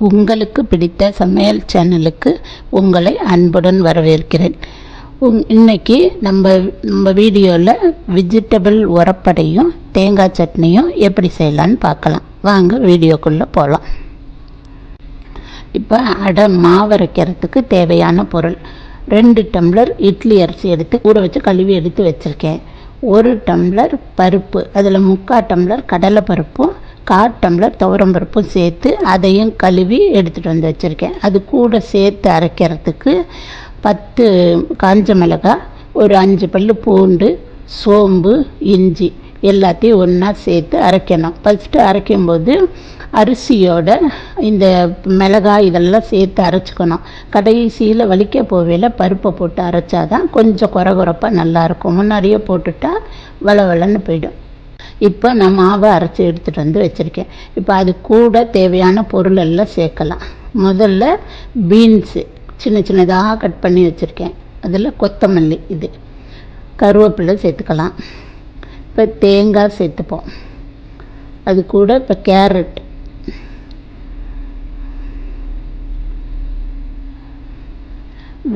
உங்களுக்கு பிடித்த சமையல் சேனலுக்கு உங்களை அன்புடன் வரவேற்கிறேன். இன்னைக்கு நம்ம வீடியோவில் வெஜிடபிள் உரப்படையும் தேங்காய் சட்னியும் எப்படி செய்யலான்னு பார்க்கலாம். வாங்க வீடியோக்குள்ளே போகலாம். இப்போ அடை மாவு அரைக்கிறதுக்கு தேவையான பொருள்: 2 டம்ளர் இட்லி அரிசி எடுத்து ஊற வச்சு கழுவி எடுத்து வச்சுருக்கேன். 1 டம்ளர் பருப்பு, அதில் 3/4 டம்ளர் கடலை பருப்பும் 1/4 டம்ளர் துவரம் பருப்பும் சேர்த்து அதையும் கழுவி எடுத்துகிட்டு வந்து வச்சுருக்கேன். அது கூட சேர்த்து அரைக்கிறதுக்கு 10 காஞ்ச மிளகாய், ஒரு 5 பல் பூண்டு, சோம்பு, இஞ்சி எல்லாத்தையும் ஒன்றா சேர்த்து அரைக்கணும். ஃபஸ்ட்டு அரைக்கும்போது அரிசியோட இந்த மிளகாய் இதெல்லாம் சேர்த்து அரைச்சிக்கணும். கடைசியில் வலிக்க போவையில் பருப்பை போட்டு அரைச்சாதான் கொஞ்சம் குறகுறப்பாக நல்லாயிருக்கும். முன்னாடியே போட்டுட்டா வளவளன்னு போயிடும். இப்போ நான் மாவை அரைச்சி எடுத்துகிட்டு வந்து வச்சுருக்கேன். இப்போ அது கூட தேவையான பொருள் எல்லாம் சேர்க்கலாம். முதல்ல பீன்ஸு சின்ன சின்னதாக கட் பண்ணி வச்சுருக்கேன். அதில் கொத்தமல்லி, இது கருவேப்பிலை சேர்த்துக்கலாம். இப்போ தேங்காய் சேர்த்துப்போம். அது கூட இப்போ கேரட்,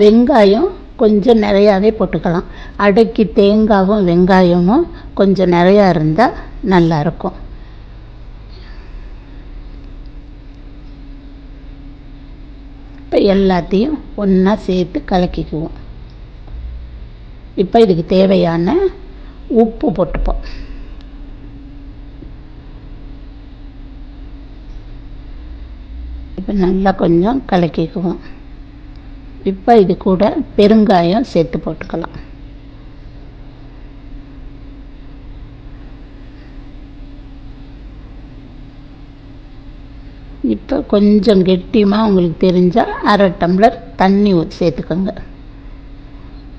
வெங்காயம் கொஞ்சம் நிறையாவே போட்டுக்கலாம். அடைக்கு தேங்காயும் வெங்காயமும் கொஞ்சம் நிறையா இருந்தால் நல்லாயிருக்கும். இப்போ எல்லாத்தையும் ஒன்றா சேர்த்து கலக்கிக்குவோம். இப்போ இதுக்கு தேவையான உப்பு போட்டுப்போம். இப்போ நல்லா கொஞ்சம் கலக்கிக்குவோம். இப்போ இது கூட பெருங்காயம் சேர்த்து போட்டுக்கலாம். இப்போ கொஞ்சம் கெட்டியமாக உங்களுக்கு தெரிஞ்சால் 1/2 டம்ளர் தண்ணி சேர்த்துக்கோங்க.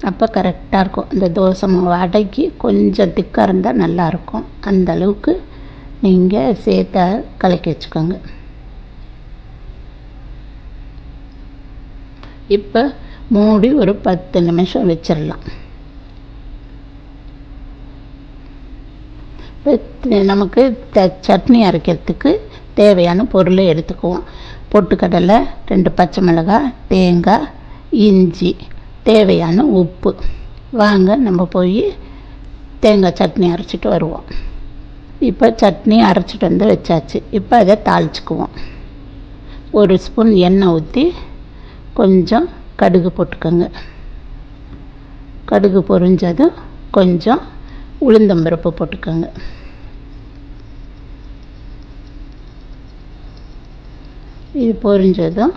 அப்போ கரெக்டாக இருக்கும். இந்த தோசை மாவு அடைக்கு கொஞ்சம் திக்காக இருந்தால் நல்லாயிருக்கும். அந்த அளவுக்கு நீங்கள் சேர்த்து கலக்கி வச்சுக்கோங்க. இப்போ மூடி ஒரு 10 நிமிஷம் வச்சிடலாம். இப்போ நமக்கு சட்னி அரைக்கிறதுக்கு தேவையான பொருளை எடுத்துக்குவோம். பொட்டுக்கடலை, 2 பச்சை மிளகாய், தேங்காய், இஞ்சி, தேவையான உப்பு. வாங்க நம்ம போய் தேங்காய் சட்னி அரைச்சிட்டு வருவோம். இப்போ சட்னி அரைச்சிட்டு வந்து வச்சாச்சு. இப்போ அதை தாளிச்சுக்குவோம். 1 ஸ்பூன் எண்ணெய் ஊற்றி கொஞ்சம் கடுகு போட்டுக்கோங்க. கடுகு பொரிஞ்சதும் கொஞ்சம் உளுந்தம்பருப்பு போட்டுக்கோங்க. இது பொரிஞ்சதும்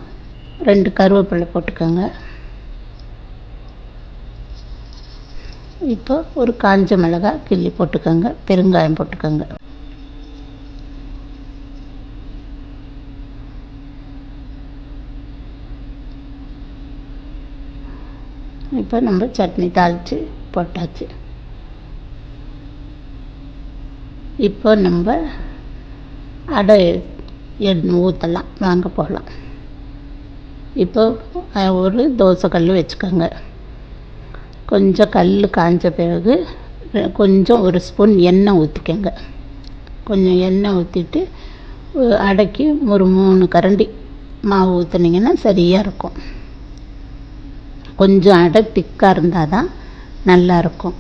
2 கருவேப்பிலை போட்டுக்கோங்க. இப்போ ஒரு காஞ்ச மிளகாய் கிள்ளி போட்டுக்கோங்க. பெருங்காயம் போட்டுக்கோங்க. இப்போ நம்ம சட்னி தாளித்து போட்டாச்சு. இப்போ நம்ம அடை ஊற்றலாம். வாங்க போகலாம். இப்போ ஒரு தோசை கல் வச்சுக்கோங்க. கொஞ்சம் கல் காஞ்ச பிறகு கொஞ்சம் 1 ஸ்பூன் எண்ணெய் ஊற்றிக்கோங்க. கொஞ்சம் எண்ணெய் ஊற்றிட்டு அடைக்கு ஒரு 3 கரண்டி மாவு ஊற்றுனீங்கன்னா சரியாக இருக்கும். கொஞ்சம் அடை திக்காக இருந்தால் தான் நல்லாயிருக்கும்.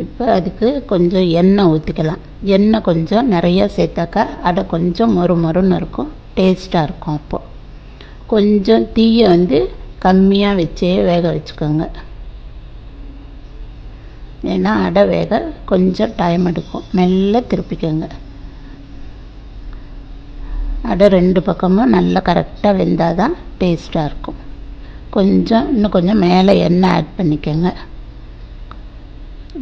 இப்போ அதுக்கு கொஞ்சம் எண்ணெய் ஊற்றிக்கலாம். எண்ணெய் கொஞ்சம் நிறையா சேர்த்தாக்கா அடை கொஞ்சம் மொறுன்னு இருக்கும், டேஸ்ட்டாக இருக்கும். அப்போது கொஞ்சம் தீயை கம்மியாக வச்சே வேக வச்சுக்கோங்க. ஏன்னா அடை வேக கொஞ்சம் டைம் எடுக்கும். மெல்ல திருப்பிக்கோங்க. அடை 2 பக்கமும் நல்லா கரெக்டாக வெந்தால் தான் டேஸ்ட்டாக இருக்கும். இன்னும் கொஞ்சம் மேலே எண்ணெய் ஆட் பண்ணிக்கோங்க.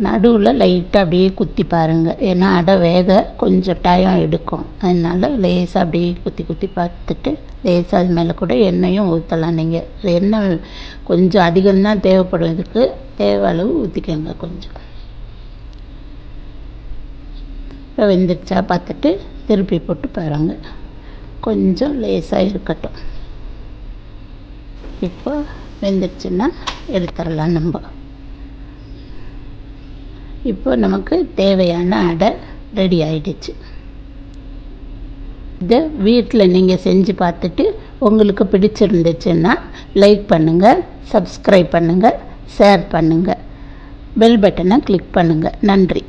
நடுவில் லைட்டாக அப்படியே குத்தி பாருங்கள். ஏன்னா அடை வேக கொஞ்சம் டைம் எடுக்கும். அதனால் லேசாக அப்படியே குத்தி பார்த்துட்டு லேசாக அது மேலே கூட எண்ணெயும் ஊற்றலாம். நீங்கள் எண்ணெய் கொஞ்சம் அதிகம்தான் தேவைப்படும். இதுக்கு தேவை அளவு ஊற்றிக்கோங்க. கொஞ்சம் இப்போ வெந்துருச்சா பார்த்துட்டு திருப்பி போட்டு பாருங்கள். கொஞ்சம் லேசாக இருக்கட்டும். இப்போ வெந்துருச்சுன்னா எடுத்துடலாம். நம்ம இப்போ நமக்கு தேவையான அடை ரெடி ஆயிடுச்சு. இதை வீட்டில் நீங்கள் செஞ்சு பார்த்துட்டு உங்களுக்கு பிடிச்சிருந்துச்சுன்னா லைக் பண்ணுங்கள், சப்ஸ்கிரைப் பண்ணுங்கள், ஷேர் பண்ணுங்கள், பெல் பட்டனை கிளிக் பண்ணுங்கள். நன்றி.